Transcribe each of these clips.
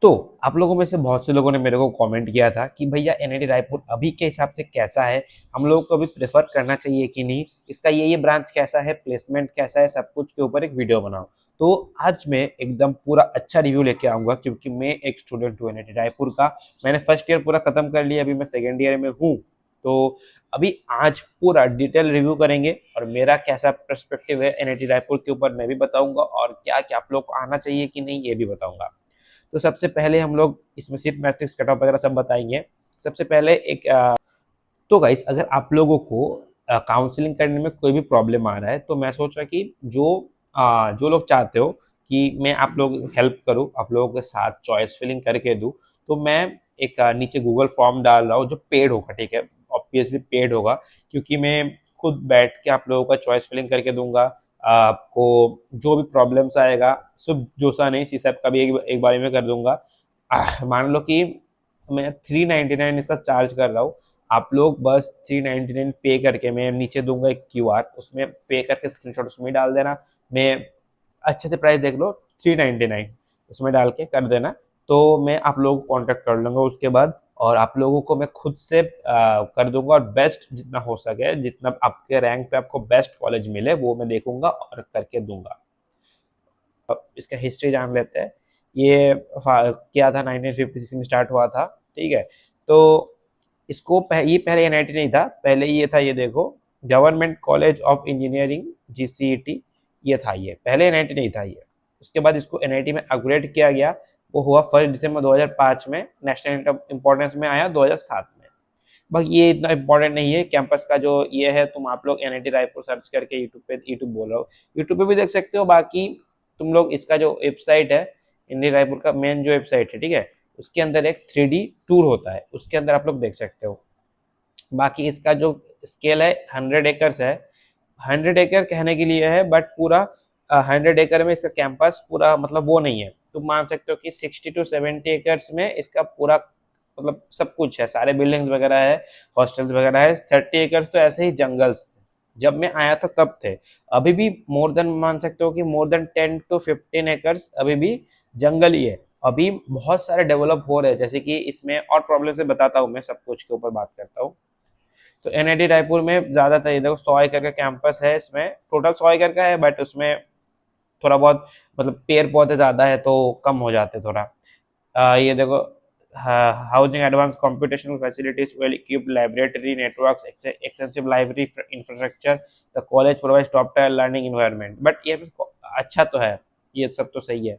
तो आप लोगों में से बहुत से लोगों ने मेरे को कमेंट किया था कि भैया एनआईटी रायपुर अभी के हिसाब से कैसा है, हम लोगों को अभी प्रेफर करना चाहिए कि नहीं, इसका ये ब्रांच कैसा है, प्लेसमेंट कैसा है, सब कुछ के ऊपर एक वीडियो बनाओ। तो आज मैं एकदम पूरा अच्छा रिव्यू लेके आऊंगा, क्योंकि मैं एक स्टूडेंट हूँ एनआईटी रायपुर का। मैंने फर्स्ट ईयर पूरा खत्म कर लिया, अभी मैं सेकेंड ईयर में हूँ। तो अभी आज पूरा डिटेल रिव्यू करेंगे और मेरा कैसा पर्सपेक्टिव है एनआईटी रायपुर के ऊपर मैं भी बताऊंगा, और क्या क्या आप लोग को आना चाहिए कि नहीं ये भी बताऊंगा। तो सबसे पहले हम लोग इसमें सिर्फ मैट्रिक्स कट ऑफ वगैरह सब बताएंगे। सबसे पहले एक तो गाइस, अगर आप लोगों को काउंसलिंग करने में कोई भी प्रॉब्लम आ रहा है, तो मैं सोच रहा कि जो लोग चाहते हो कि मैं आप लोग हेल्प करूं, आप लोगों के साथ चॉइस फिलिंग करके दूं, तो मैं एक नीचे गूगल फॉर्म डाल रहा हूँ जो पेड होगा, ठीक है, ऑब्वियसली पेड होगा, क्योंकि मैं खुद बैठ के आप लोगों का चॉइस फिलिंग करके दूंगा। आपको जो भी प्रॉब्लम्स आएगा, सिर्फ जोसा नहीं, सी का भी एक बारे में कर दूंगा। मान लो कि मैं 399 इसका चार्ज कर रहा हूँ, आप लोग बस 399 पे करके, मैं नीचे दूंगा एक क्यूआर, उसमें पे करके स्क्रीनशॉट उसमें डाल देना। मैं अच्छे से प्राइस देख लो, 399 उसमें डाल के कर देना। तो मैं आप लोगों को कांटेक्ट कर लूंगा उसके बाद, और आप लोगों को मैं खुद से कर दूंगा, और बेस्ट जितना हो सके, जितना आपके रैंक पे आपको बेस्ट कॉलेज मिले वो मैं देखूंगा और करके दूंगा। अब इसका हिस्ट्री जान लेते हैं। ये क्या था, 1956 में स्टार्ट हुआ था, ठीक है। तो ये पहले एनआईटी नहीं था, पहले ये था, ये देखो, government college of engineering, GCET, ये था, ये पहले एनआईटी नहीं था ये। उसके बाद इसको एनआईटी में अपग्रेड किया गया, वो हुआ 1 दिसंबर 2005 में, नेशनल इंपॉर्टेंस में आया 2007 में। बाकी ये इतना इंपॉर्टेंट नहीं है कैंपस का जो ये है, तुम आप लोग एनआईटी रायपुर सर्च करके यूट्यूब पे, यूट्यूब बोल रहा हो, यूट्यूब पे भी देख सकते हो। बाकी तुम लोग इसका जो वेबसाइट है, एनआईटी रायपुर का मेन जो वेबसाइट है, ठीक है, उसके अंदर एक 3D टूर होता है, उसके अंदर आप लोग देख सकते हो। बाकी इसका जो स्केल है 100 एकर्स है। 100 एकड़ कहने के लिए है, बट पूरा 100 एकड़ में इसका कैंपस पूरा मतलब वो नहीं है। तुम मान सकते हो कि 60 to 70 एकर्स में इसका पूरा मतलब सब कुछ है, सारे बिल्डिंग्स वगैरह है, हॉस्टल्स वगैरह है। 30 एकर्स तो ऐसे ही जंगल्स थे, जब मैं आया था तब थे। अभी भी मोर देन, मान सकते हो कि मोर देन 10 to 15 एकर्स अभी भी जंगल ही है। अभी बहुत सारे डेवलप हो रहे हैं, जैसे कि इसमें और प्रॉब्लम से बताता हूँ, मैं सब कुछ के ऊपर बात करता हूँ। तो एनआईटी रायपुर में ज्यादातर ये देखो 100 एकड़ का कैंपस है, इसमें टोटल 100 एकड़ का है, बट उसमें थोड़ा बहुत मतलब पेड़ पौधे ज्यादा है तो कम हो जाते थोड़ा। ये देखो, housing, advance computational facilities, well equipped library networks, extensive library infrastructure, the college provides top tier learning environment. But ये अच्छा तो है, ये सब तो सही है।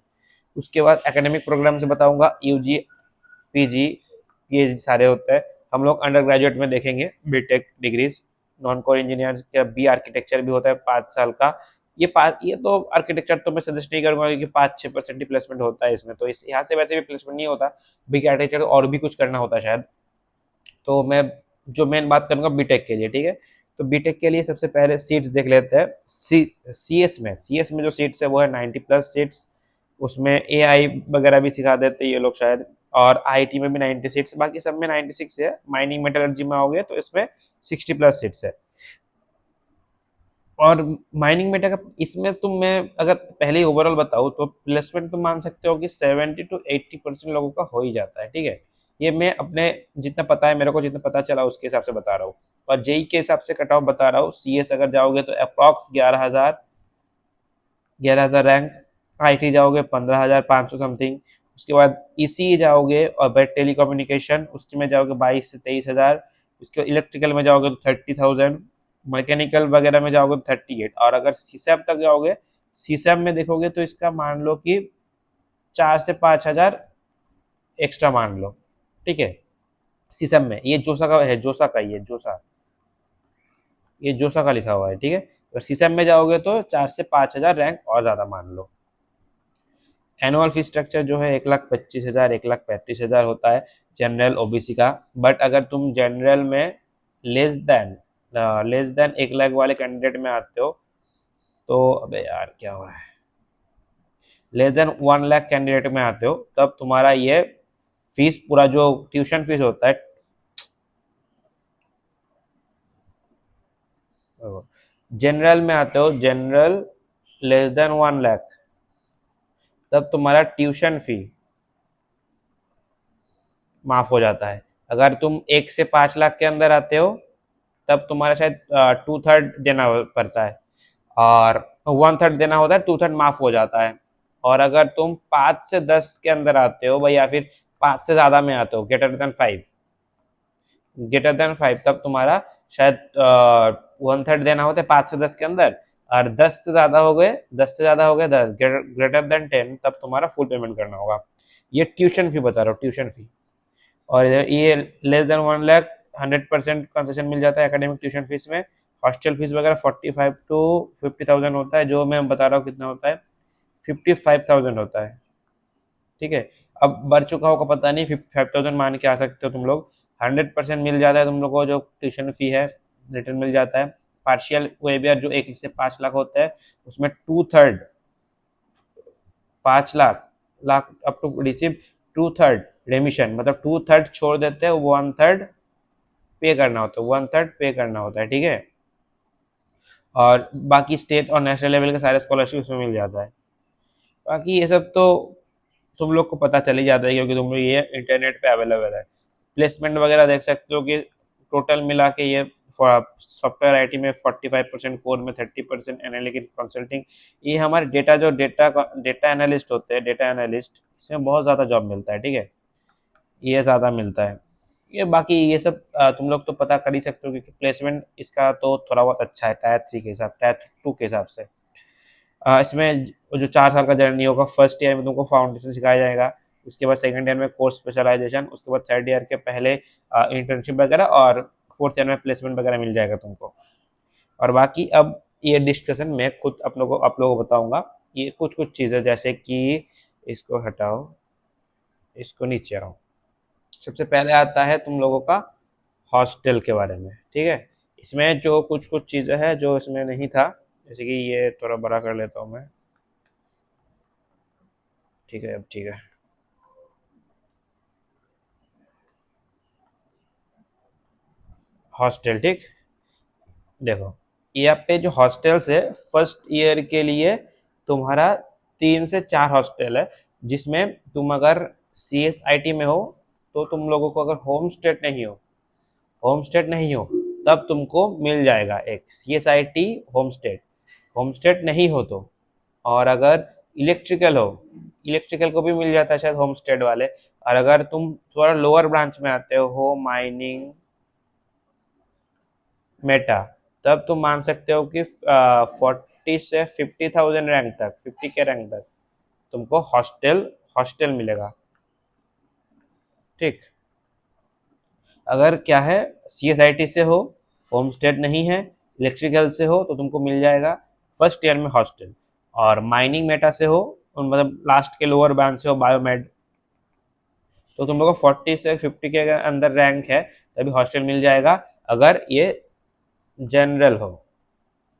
उसके बाद एकेडमिक प्रोग्राम से बताऊंगा, यूजी, पीजी, ये सारे होते हैं। हम लोग अंडर ग्रेजुएट में देखेंगे BTech degrees, non core engineer का बी आर्किटेक्चर भी होता है 5 साल का। ये तो आर्किटेक्चर तो मैं सजेस्ट नहीं करूंगा, क्योंकि 5-6% ही प्लेसमेंट होता है इसमें, तो इस यहाँ से वैसे भी प्लेसमेंट नहीं होता। बी आर्किटेक्चर और भी कुछ करना होता है शायद। तो मैं जो मेन बात करूंगा बीटेक के लिए, ठीक है। तो बीटेक के लिए सबसे पहले सीट्स देख लेते हैं। सी एस में जो सीट्स है वो है 90+ सीट्स। उसमें एआई वगैरह भी सिखा देते हैं ये लोग शायद। और आईटी में भी 90 सीट्स, बाकी सब में 96 है। माइनिंग मेटलर्जी में आओगे तो इसमें 60+ सीट्स है। और माइनिंग मेटा का इसमें तुम, मैं अगर पहले ही ओवरऑल बताऊँ तो प्लेसमेंट तुम मान सकते हो कि 70 to 80% लोगों का हो ही जाता है, ठीक है। ये मैं अपने जितना पता है, मेरे को जितना पता चला उसके हिसाब से बता रहा हूँ। और जेई के हिसाब से कट ऑफ बता रहा हूँ, सीएस अगर जाओगे तो अप्रॉक्स 11,000 रैंक। आईटी जाओगे 15,500 समथिंग। उसके बाद ईसी जाओगे और फिर टेलीकम्युनिकेशन, उसमें जाओगे 22 से 23 हज़ार। उसके इलेक्ट्रिकल में जाओगे तो 30,000। मैकेनिकल वगैरह में जाओगे तो 38। और अगर सीसैप तक जाओगे, सीसैप में देखोगे तो इसका मान लो कि 4 से 5 हज़ार एक्स्ट्रा मान लो, ठीक है। सीसैप में ये जोसा का है, जोसा का, ये जोसा का लिखा हुआ है, ठीक है। अगर सीसैप में जाओगे तो 4 से 5 हज़ार रैंक और ज्यादा मान लो। एनुअल फी स्ट्रक्चर जो है 1,25,000, 1,35,000 होता है जनरल ओबीसी का। बट अगर तुम जनरल में less than less than 1 lakh वाले कैंडिडेट में आते हो, तो अबे यार क्या हो रहा है, लेस देन 1 लाख कैंडिडेट में आते हो, तब तुम्हारा ये फीस पूरा जो ट्यूशन फीस होता है, जनरल में आते हो, जनरल लेस देन 1 लाख, तब तुम्हारा ट्यूशन फी माफ हो जाता है। अगर तुम 1 से 5 लाख के अंदर आते हो तब तुम्हारा शायद 2/3 देना पड़ता है, और 1/3 देना होता है, 2/3 माफ हो जाता है। और अगर तुम 5 से 10 के अंदर आते हो भाई, या फिर 5 से ज्यादा में आते हो, ग्रेटर देन 5, तब तुम्हारा शायद 1/3 देना होता है 5 से 10 के अंदर। और 10 से ज्यादा हो गए 10, ग्रेटर देन 10, तब तुम्हारा फुल पेमेंट करना होगा। ये ट्यूशन फी बता रहा हूँ, ट्यूशन फी। और ये लेस देन 1 लाख 100% कंसेशन मिल जाता है एकेडमिक ट्यूशन फीस में। हॉस्टल फीस वगैरह 45 to 50,000 होता है, जो मैं बता रहा हूँ कितना होता है, 55,000 होता है। ठीक है, अब बढ़ चुका होगा पता नहीं, 55,000 मान के आ सकते हो तुम लोग। 100% मिल जाता है तुम लोग को, जो ट्यूशन फी है रिटर्न मिल जाता है। पार्शियल वेबियर जो 1 से 5 लाख होता है, उसमें 2/3, 5 lakh up to receive 2/3 remission, मतलब 2/3 छोड़ देते हैं, 1/3 पे करना होता है, 1/3 पे करना होता है। ठीक है, और बाकी स्टेट और नेशनल लेवल के सारे स्कॉलरशिप उसमें मिल जाता है। बाकी ये सब तो तुम लोग को पता चल ही जाता है, क्योंकि तुम लोग ये इंटरनेट पे अवेलेबल है। प्लेसमेंट वगैरह देख सकते हो कि टोटल मिला के ये सॉफ्टवेयर आईटी में 45%, कोर में 30%, एनालिटिक कंसल्टिंग, ये हमारे डेटा डेटा एनालिस्ट होते हैं, डेटा एनालिस्ट, इसमें बहुत ज़्यादा जॉब मिलता है। ठीक है, ये ज़्यादा मिलता है। ये बाकी ये सब तुम लोग तो पता कर ही सकते हो, क्योंकि प्लेसमेंट इसका तो थोड़ा बहुत अच्छा है टायर 3 के हिसाब, टायर 2 के हिसाब से। इसमें जो 4 साल का जर्नी होगा, फर्स्ट ईयर में तुमको फाउंडेशन सिखाया जाएगा, उसके बाद सेकंड ईयर में कोर्स स्पेशलाइजेशन, उसके बाद थर्ड ईयर के पहले इंटर्नशिप वगैरह, और फोर्थ ईयर में प्लेसमेंट वगैरह मिल जाएगा तुमको। और बाकी अब ये डिस्कशन मैं खुद आप लोगों को बताऊंगा। ये कुछ कुछ चीज़ें, जैसे कि इसको हटाओ, इसको नीचे आओ। सबसे पहले आता है तुम लोगों का हॉस्टल के बारे में। ठीक है, इसमें जो कुछ कुछ चीज़ें हैं जो इसमें नहीं था, जैसे कि ये थोड़ा बड़ा कर लेता हूँ मैं। ठीक है, अब ठीक है। हॉस्टल, ठीक, देखो, यहाँ पे जो हॉस्टल्स है, फर्स्ट ईयर के लिए तुम्हारा 3 से 4 हॉस्टल है, जिसमें तुम अगर CSIT में हो, तो तुम लोगों को अगर होम स्टेट नहीं हो तब तुमको मिल जाएगा एक CSIT होम स्टेट नहीं हो तो। और अगर इलेक्ट्रिकल हो, इलेक्ट्रिकल को भी मिल जाता है शायद होम स्टेट वाले। और अगर तुम थोड़ा लोअर ब्रांच में आते हो, माइनिंग, मेटा, तब तुम मान सकते हो कि 40 से 50,000 रैंक तक, 50 के रैंक तक तुमको हॉस्टल हॉस्टल मिलेगा। ठीक, अगर क्या है, CSIT से हो, होम स्टेट नहीं है, इलेक्ट्रिकल से हो, तो तुमको मिल जाएगा फर्स्ट ईयर में हॉस्टल। और माइनिंग मेटा से हो, मतलब लास्ट के लोअर बैंड से हो, बायोमेड, तो तुम लोग को 40 से 50 के अंदर रैंक है तभी हॉस्टल मिल जाएगा। अगर ये जनरल हो,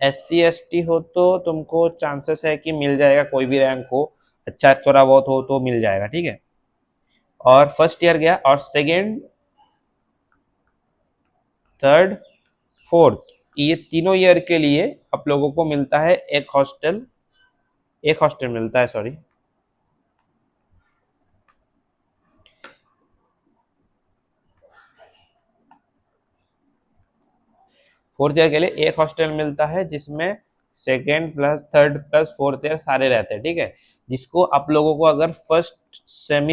SC ST हो तो तुमको चांसेस है कि मिल जाएगा, कोई भी रैंक हो, अच्छा थोड़ा बहुत हो तो मिल जाएगा। ठीक है, और फर्स्ट ईयर गया, और सेकेंड, थर्ड, फोर्थ, ये तीनों ईयर के लिए आप लोगों को मिलता है एक हॉस्टल मिलता है, सॉरी। फोर्थ ईयर के लिए एक हॉस्टल मिलता है, जिसमें second plus third plus fourth year सारे रहते हैं। ठीक है, जिसको आप लोगों को अगर फर्स्ट सेम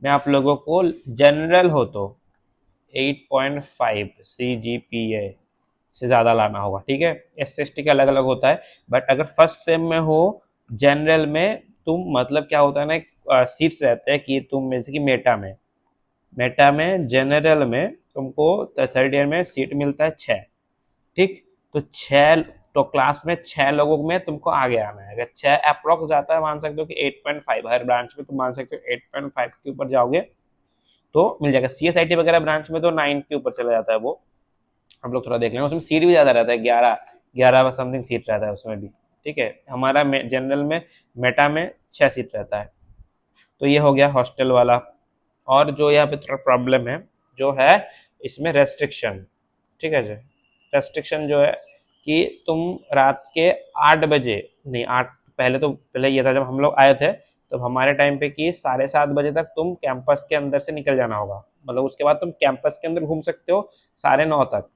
में आप लोगों को जनरल हो तो 8.5 CGPA से ज़्यादा लाना होगा। ठीक है, SC ST का अलग अलग होता है, बट अगर फर्स्ट सेम में हो जनरल में, तुम मतलब क्या होता है ना, सीट्स रहते हैं कि तुम जैसे कि मेटा में जनरल में तुमको थर्ड ईयर में सीट मिलता है 6। ठीक, तो 6, तो क्लास में 6 लोगों में तुमको आगे आना है। अगर 6 अप्रोक्स जाता है, मान सकते हो कि 8.5, हर ब्रांच में तुम मान सकते हो 8.5 के ऊपर जाओगे तो मिल जाएगा। CSIT वगैरह ब्रांच में तो 9 के ऊपर चला जाता है वो, हम लोग थोड़ा देख लेंगे। उसमें सीट भी ज़्यादा रहता है, 11 समथिंग सीट रहता है उसमें भी। ठीक है, हमारा जनरल में, मेटा में 6 सीट रहता है। तो ये हो गया हॉस्टल वाला। और जो यहाँ पे थोड़ा प्रॉब्लम है, जो है इसमें रेस्ट्रिक्शन। ठीक है जी, रेस्ट्रिक्शन जो है कि तुम रात के 8 बजे नहीं, 8, पहले ये था जब हम लोग आए थे तो हमारे टाइम पे कि 7:30 बजे तक तुम कैंपस के अंदर से निकल जाना होगा, मतलब उसके बाद तुम कैंपस के अंदर घूम सकते हो 9:30 तक,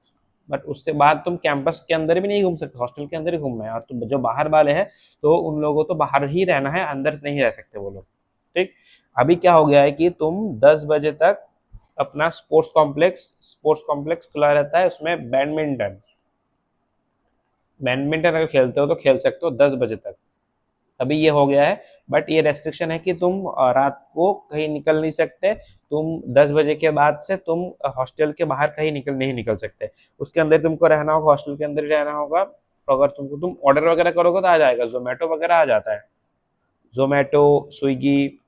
बट उसके बाद तुम कैंपस के अंदर भी नहीं घूम सकते, हॉस्टल के अंदर ही घूमना है। और तुम जो बाहर वाले हैं तो उन लोगों को बाहर ही रहना है, अंदर नहीं रह सकते वो लोग। ठीक। अभी क्या हो गया है कि तुम 10 बजे तक अपना स्पोर्ट्स कॉम्प्लेक्स खुला रहता है, उसमें बैडमिंटन बैडमिंटन अगर खेलते हो तो खेल सकते हो 10 बजे तक। अभी ये हो गया है, बट ये रेस्ट्रिक्शन है कि तुम रात को कहीं निकल नहीं सकते, तुम 10 बजे के बाद से तुम हॉस्टल के बाहर कहीं नहीं निकल सकते, उसके अंदर तुमको रहना होगा, हॉस्टल के अंदर ही रहना होगा। तो अगर तुम ऑर्डर वगैरह करोगे तो आ जाएगा, जोमेटो वगैरह आ जाता है, जोमेटो, स्विगी,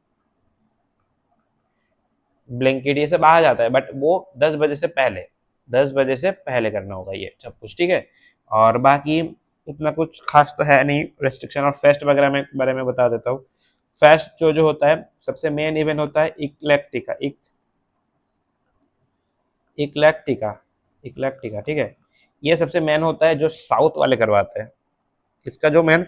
ब्लिंकिट ये सब आ जाता है, बट वो 10 बजे से पहले करना होगा ये सब कुछ, ठीक है। और बाकी उतना कुछ खास तो है नहीं रेस्ट्रिक्शन। और फेस्ट वगैरह में बारे में बता देता हूँ। फेस्ट जो जो होता है, सबसे मेन इवेंट होता है इक्लेक्टिका इक्लेक्टिका, ठीक है। ये सबसे मेन होता है, जो साउथ वाले करवाते हैं। इसका जो मेन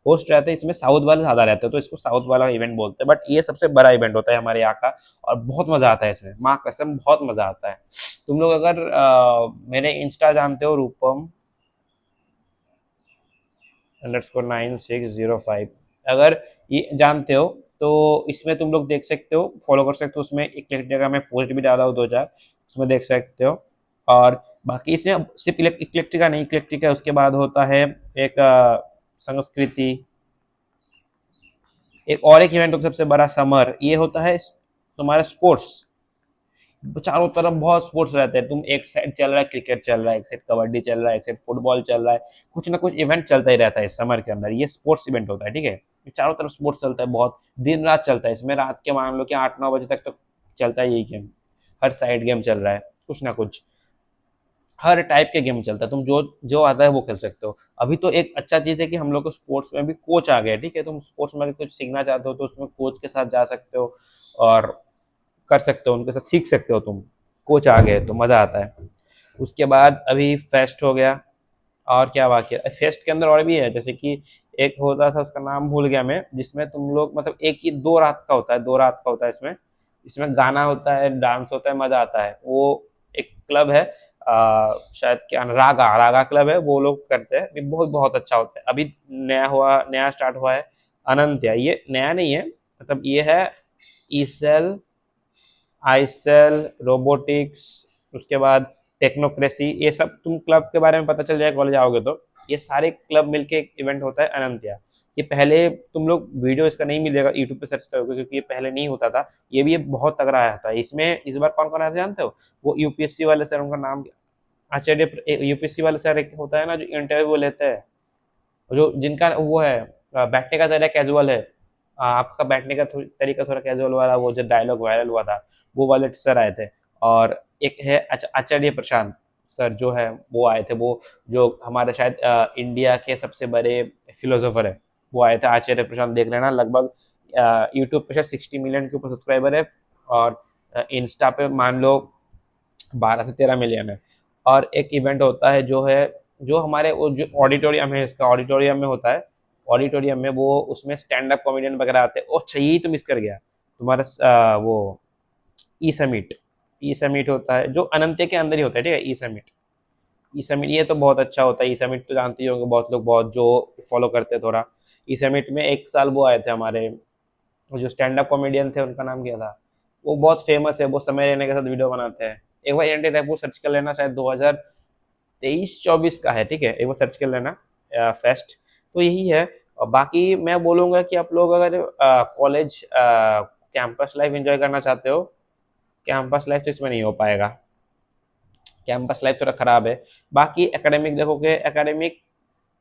होस्ट रहते हैं, इसमें साउथ वाले ज्यादा रहते हैं, तो इसको साउथ वाला इवेंट बोलते हैं, बट ये सबसे बड़ा इवेंट होता है हमारे यहाँ का। और बहुत मजा आता है इसमें, माँ कसम बहुत मजा आता है। तुम लोग अगर मेरे इंस्टा जानते हो, रूपम _9605, अगर ये जानते हो तो इसमें तुम लोग देख सकते हो, फॉलो कर सकते हो। उसमें एक जगह मैं पोस्ट भी डाला हूँ 2 4, उसमें देख सकते हो। और बाकी इसमें सिर्फ इक्लेक्ट्रिका नहीं, इक्लेक्ट्रिका उसके बाद होता है एक संस्कृति, एक और एक इवेंट सबसे बड़ा समर, ये होता है तुम्हारा स्पोर्ट्स। चारों तरफ बहुत स्पोर्ट्स रहते हैं, तुम एक साइड चल रहा है क्रिकेट चल रहा है, एक साइड कबड्डी चल रहा है, एक साइड फुटबॉल चल रहा है, कुछ ना कुछ इवेंट चलता ही रहता है इस समर के अंदर। ये स्पोर्ट्स इवेंट होता है, ठीक है। ये चारों तरफ स्पोर्ट्स चलता है, बहुत दिन रात चलता है इसमें। रात के मान लो कि 8 9 बजे तक तो चलता है यही गेम, हर साइड गेम चल रहा है, कुछ ना कुछ हर टाइप के गेम चलता है, तुम जो जो आता है वो खेल सकते हो। अभी तो एक अच्छा चीज है कि हम लोग को स्पोर्ट्स में भी कोच आ गया है, ठीक है। तुम स्पोर्ट्स में अगर कुछ सीखना चाहते हो तो उसमें कोच के साथ जा सकते हो और कर सकते हो, उनके साथ सीख सकते हो तुम। कोच आ गए तो मजा आता है। उसके बाद अभी फेस्ट हो गया। और क्या बाकी है फेस्ट के अंदर, और भी है, जैसे कि एक होता था, उसका नाम भूल गया मैं, जिसमें तुम लोग मतलब एक ही 2 रात का होता है, 2 रात का होता है इसमें। इसमें गाना होता है, डांस होता है, मजा आता है। वो एक क्लब है, शायद क्या रागा रागा क्लब है, वो लोग करते हैं, ये बहुत बहुत अच्छा होता है। अभी नया स्टार्ट हुआ है अनंत्या, ये नया नहीं है, मतलब ये है ईसेल आईसेल रोबोटिक्स, उसके बाद टेक्नोक्रेसी, ये सब तुम क्लब के बारे में पता चल जाएगा कॉलेज आओगे तो। ये सारे क्लब मिलके एक इवेंट होता है अनंत्या। ये पहले तुम लोग वीडियो इसका नहीं मिलेगा, यूट्यूब पे सर्च करोगे, क्योंकि ये पहले नहीं होता था। ये भी बहुत तगड़ा आया था। इसमें इस बार कौन कौन आया था जानते हो? वो यूपीएससी वाले सर, उनका नाम आचार्य, यूपीएससी वाले सर एक होता है ना, जो इंटरव्यू लेते हैं, जो जिनका वो है बैठने का तरीका कैजुअल है, आपका बैठने का तरीका थोड़ा कैजुअल वाला, वो जो डायलॉग वायरल हुआ था, वो वाले सर आए थे। और एक है आचार्य प्रशांत सर जो है, वो आए थे। वो जो हमारे शायद इंडिया के सबसे बड़े फिलोसोफर है, वो आए थे आचार्य प्रशांत। देख लेना, लगभग यूट्यूब पे शायद 60 मिलियन के ऊपर सब्सक्राइबर है, और इंस्टा पे मान लो 12 से 13 मिलियन है। और एक इवेंट होता है जो है, जो हमारे वो जो ऑडिटोरियम है, इसका ऑडिटोरियम में होता है। ऑडिटोरियम में वो उसमें स्टैंड अप कॉमेडियन वगैरह आते हैं। ओ अच्छा, यही तो मिस कर गया तुम्हारा वो ई समिट होता है, जो अनंत्य के अंदर ही होता है, ठीक है। ई समिट ये तो बहुत अच्छा होता है। ई समिट तो जानते ही होंगे बहुत लोग, बहुत जो फॉलो करते हैं थोड़ा। ई समिट में एक साल वो आए थे हमारे, वो जो स्टैंड अप कॉमेडियन थे, उनका नाम क्या था, वो बहुत फेमस है, वो समय रहने के साथ वीडियो बनाते हैं। एक बार एंटी रैप सर्च कर लेना, शायद 2023 24 का है, ठीक है, एक बार सर्च कर लेना फेस्ट। तो यही है। और बाकी मैं बोलूंगा कि आप लोग अगर कॉलेज कैंपस लाइफ एंजॉय करना चाहते हो, कैंपस लाइफ तो इसमें नहीं हो पाएगा, कैंपस लाइफ थोड़ा खराब है। बाकी एकेडमिक देखोगे, एकेडमिक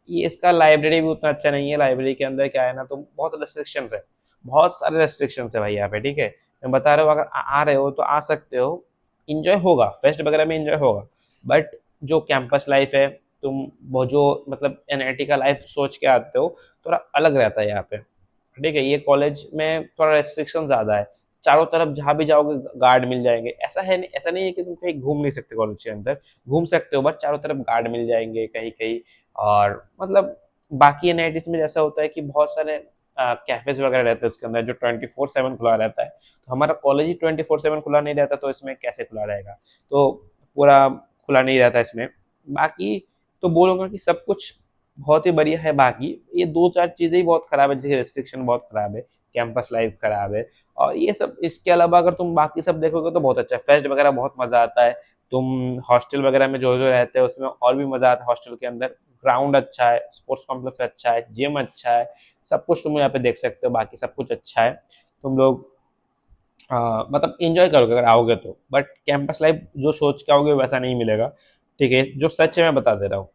ये इसका लाइब्रेरी भी उतना अच्छा नहीं है। लाइब्रेरी के अंदर क्या है ना, तो बहुत रेस्ट्रिक्शंस है, बहुत सारे रेस्ट्रिक्शंस है भाई यहाँ पे, ठीक है। मैं बता रहा हूँ, अगर आ रहे हो तो आ सकते हो, इंजॉय होगा, फेस्ट वगैरह में इंजॉय होगा। बट जो कैंपस लाइफ है, तुम वो जो मतलब एनआईटी का लाइफ सोच के आते हो, थोड़ा अलग रहता है यहाँ पे, ठीक है। ये कॉलेज में थोड़ा रेस्ट्रिक्शन ज्यादा है, चारों तरफ जहाँ भी जाओगे गार्ड मिल जाएंगे। ऐसा नहीं है कि तुम कहीं घूम नहीं सकते, कॉलेज के अंदर घूम सकते हो, बट चारों तरफ गार्ड मिल जाएंगे कहीं कहीं। और मतलब बाकी एनआईटीज में जैसा होता है कि बहुत सारे कैफेज वगैरह रहते हैं उसके अंदर जो 24/7 खुला रहता है। तो हमारा कॉलेज ही 24/7 खुला नहीं रहता, तो इसमें कैसे खुला रहेगा? तो पूरा खुला नहीं रहता इसमें। बाकी तो बोलूँगा कि सब कुछ बहुत ही बढ़िया है। बाकी ये 2-4 चीज़ें ही बहुत खराब है, जैसे रिस्ट्रिक्शन बहुत खराब है, कैंपस लाइफ खराब है, और ये सब इसके अलावा अगर तुम बाकी सब देखोगे तो बहुत अच्छा है। फेस्ट वगैरह बहुत मज़ा आता है। तुम हॉस्टल वगैरह में जो-जो रहते हो उसमें और भी मज़ा आता है हॉस्टल के अंदर। ग्राउंड अच्छा है, स्पोर्ट्स कॉम्प्लेक्स अच्छा है, जिम अच्छा है, सब कुछ तुम यहाँ पे देख सकते हो, बाकी सब कुछ अच्छा है। तुम लोग मतलब एंजॉय करोगे अगर आओगे तो। बट कैंपस लाइफ जो सोच के आओगे वैसा नहीं मिलेगा। ठीक है? जो सच है मैं बता दे रहा हूँ।